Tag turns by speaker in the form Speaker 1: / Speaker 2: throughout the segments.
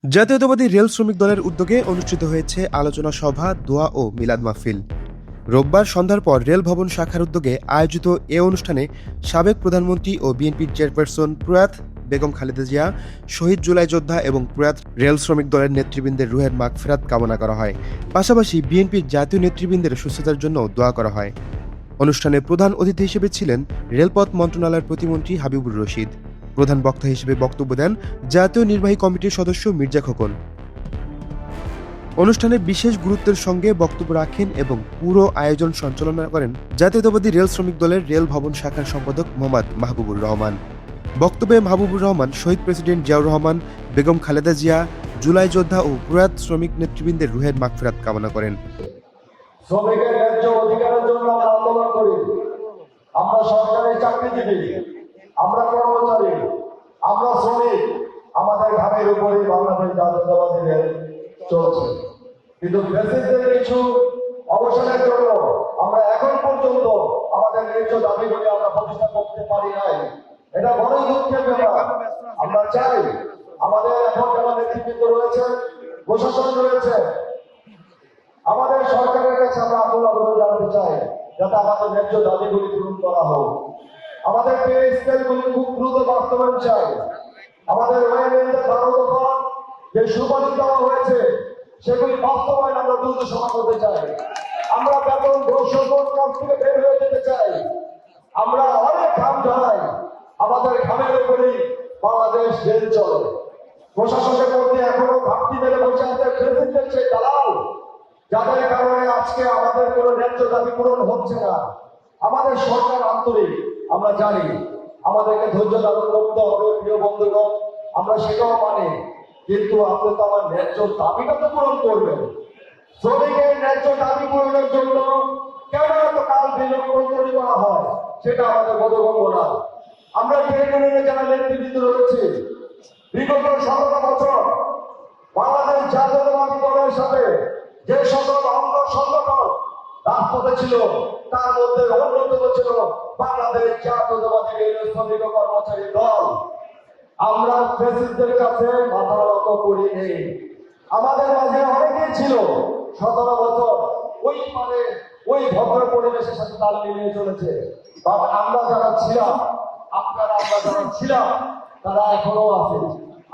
Speaker 1: জাতীয়তাবাদী রেল শ্রমিক দলের উদ্যোগে অনুষ্ঠিত হয়েছে আলোচনা সভা, দোয়া ও মিলাদ মাহফিল। রোববার সন্ধ্যার পর রেল ভবন শাখার উদ্যোগে আয়োজিত এ অনুষ্ঠানে সাবেক প্রধানমন্ত্রী ও বিএনপির চেয়ারপারসন প্রয়াত বেগম খালেদা জিয়া, শহীদ জুলাই যোদ্ধা এবং প্রয়াত রেল শ্রমিক দলের নেতৃবৃন্দের রুহের মাগফিরাত কামনা করা হয়। পাশাপাশি বিএনপির জাতীয় নেতৃবৃন্দের সুস্থতার জন্য দোয়া করা হয়। অনুষ্ঠানে প্রধান অতিথি হিসেবে ছিলেন রেলপথ মন্ত্রণালয়ের প্রতিমন্ত্রী হাবিবুর রশিদ। প্রধান বক্তা হিসেবে বক্তব্য দেন জাতীয় নির্বাহী কমিটির সদস্য মির্জা খোকন। অনুষ্ঠানে বিশেষ গুরুত্বের সঙ্গে বক্তব্য রাখেন এবং পুরো আয়োজন সঞ্চালনা করেন জাতীয়তাবাদী রেল শ্রমিক দলের রেল ভবন শাখার সম্পাদক মোহাম্মদ মাহবুবুর রহমান। বক্তব্যে মাহবুবুর রহমান শহীদ প্রেসিডেন্ট জিয়াউর রহমান, বেগম খালেদা জিয়া, জুলাই যোদ্ধা ও প্রয়াত শ্রমিক নেতৃবৃন্দের রুহের মাগফিরাত কামনা করেন।
Speaker 2: শ্রমিকের ন্যায্য অধিকারের জন্য আমরা আন্দোলন করি। আমরা সরকারি চাকরিজীবী, আমরা কর্মচারী, আমরা শ্রমিক। আমাদের ঘামের উপরে বাংলাদেশ জাতীয়তাবাদী রেল চলছে, কিন্তু ফ্যাসিস্টদের কিছু অবসানের জন্য আমরা এখন পর্যন্ত আমাদের ন্যায্য দাবিগুলি আমরা প্রতিষ্ঠা করতে পারি নাই। এটা বড় দুঃখের ব্যাপার। আমরা চাই আমাদের এখন যারা নেতৃবৃন্দ রয়েছে, প্রশাসন রয়েছে, আমাদের সরকারের কাছে আমরা আন্দোলন জানাতে চাই যাতে আমাদের ন্যায্য দাবিগুলি পূরণ করা হোক। আমাদের পে স্কেলগুলি খুব দ্রুত বাস্তবায়ন চাই। আমাদের ওয়েমেন্টের 12 দফা যে সুপারিশ দেওয়া হয়েছে সেগুলি বাস্তবায়ন আমরা দ্রুত সমাপ্ত করতে চাই। আমরা বেতন বৈষম্যের কাছ থেকে বের হয়ে যেতে চাই। আমরা অনেক ঘাম ঝরাই, আমাদের ঘামের উপরেই বাংলাদেশ রেল চলে। প্রশাসনের মধ্যে এখনো ঘাটতি মেরে বসে আছে প্রেসিডেন্টের সেই দালাল, যাদের কারণে আজকে আমাদের কোনো ন্যায্য দাবি পূরণ হচ্ছে না। আমাদের সরকার আন্তরিক, আমরা জানি আমাদেরকে ধৈর্য ধারণ করতে হবে। প্রিয় বন্ধুগণ, আমরা সেটাও মানি, কিন্তু আপনি তো আমার ন্যায্য দাবিটা তো পূরণ করবেন। শ্রমিকের ন্যায্য দাবি পূরণের জন্য কেন এত কাল বিলম্ব তৈরি করা হয় সেটা আমাদের বোধগম্য না। আমরা ইউনিয়নে যারা নেতৃবৃন্দ রয়েছে, বিগত 17 বছর বাংলাদেশ জাতীয়তাবাদী দলের সাথে যে সকল অঙ্গ সংগঠন রাজপথে ছিল তার মধ্যে অন্যতম ছিল বাংলাদেশ জাতীয়তাবাদী রেল শ্রমিক কর্মচারী দল। আমরা ফ্যাসিস্টদের কাছে মাথা নত করিনি। আমাদের মাঝে অনেকেই ছিল 17 বছর ওই ভদ্র পরিবেশের সাথে তাল মিলিয়ে চলেছে। আমরা যারা ছিলাম, আমরা যারা ছিলাম, তারা এখনো আছে।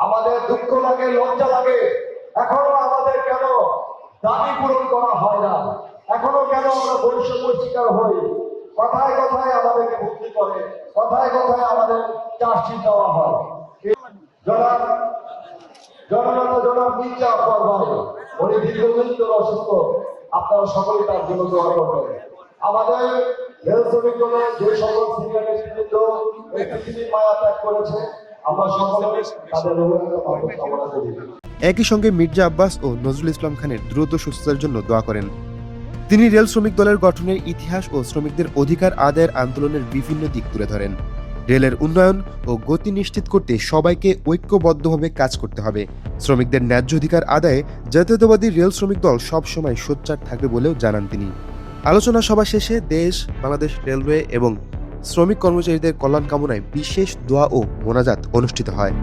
Speaker 2: আমাদের দুঃখ লাগে, লজ্জা লাগে, এখনো আমাদের কেন দাবি পূরণ করা হয় না, এখনো কেন আমরা বৈষম্যের শিকার হই। কথায় কথায় আমাদেরকে ভর্তি করে, কথায় কথায় আমাদের চার্জশিট দেওয়া হয়। জনাব মির্জা আব্বাস ভাই, উনি দীর্ঘদিন ধরে অসুস্থ। আপনারা সকলে তার জন্য দোয়া করবেন। আমাদের রেল শ্রমিক দলের যে সকল সিনিয়র নেতৃবৃন্দ এই পৃথিবীর মায়া ত্যাগ করেছে, আমরা সকলে তাদের রোগের কামনা করি।
Speaker 1: একই সঙ্গে মির্জা আব্বাস ও নজরুল ইসলাম খানের দ্রুত সুস্থতার জন্য দোয়া করেন। তিনি রেল শ্রমিক দলের গঠনের ইতিহাস ও শ্রমিকদের অধিকার আদায়ের আন্দোলনের বিভিন্ন দিক তুলে ধরেন। রেলের উন্নয়ন ও গতি নিশ্চিত করতে সবাইকে ঐক্যবদ্ধভাবে কাজ করতে হবে। শ্রমিকদের ন্যায্য অধিকার আদায়ে জাতীয়তাবাদী রেল শ্রমিক দল সবসময় সোচ্চার থাকবে বলেও জানান তিনি। আলোচনা সভা শেষে দেশ, বাংলাদেশ রেলওয়ে এবং শ্রমিক কর্মচারীদের কল্যাণ কামনায় বিশেষ দোয়া ও মোনাজাত অনুষ্ঠিত হয়।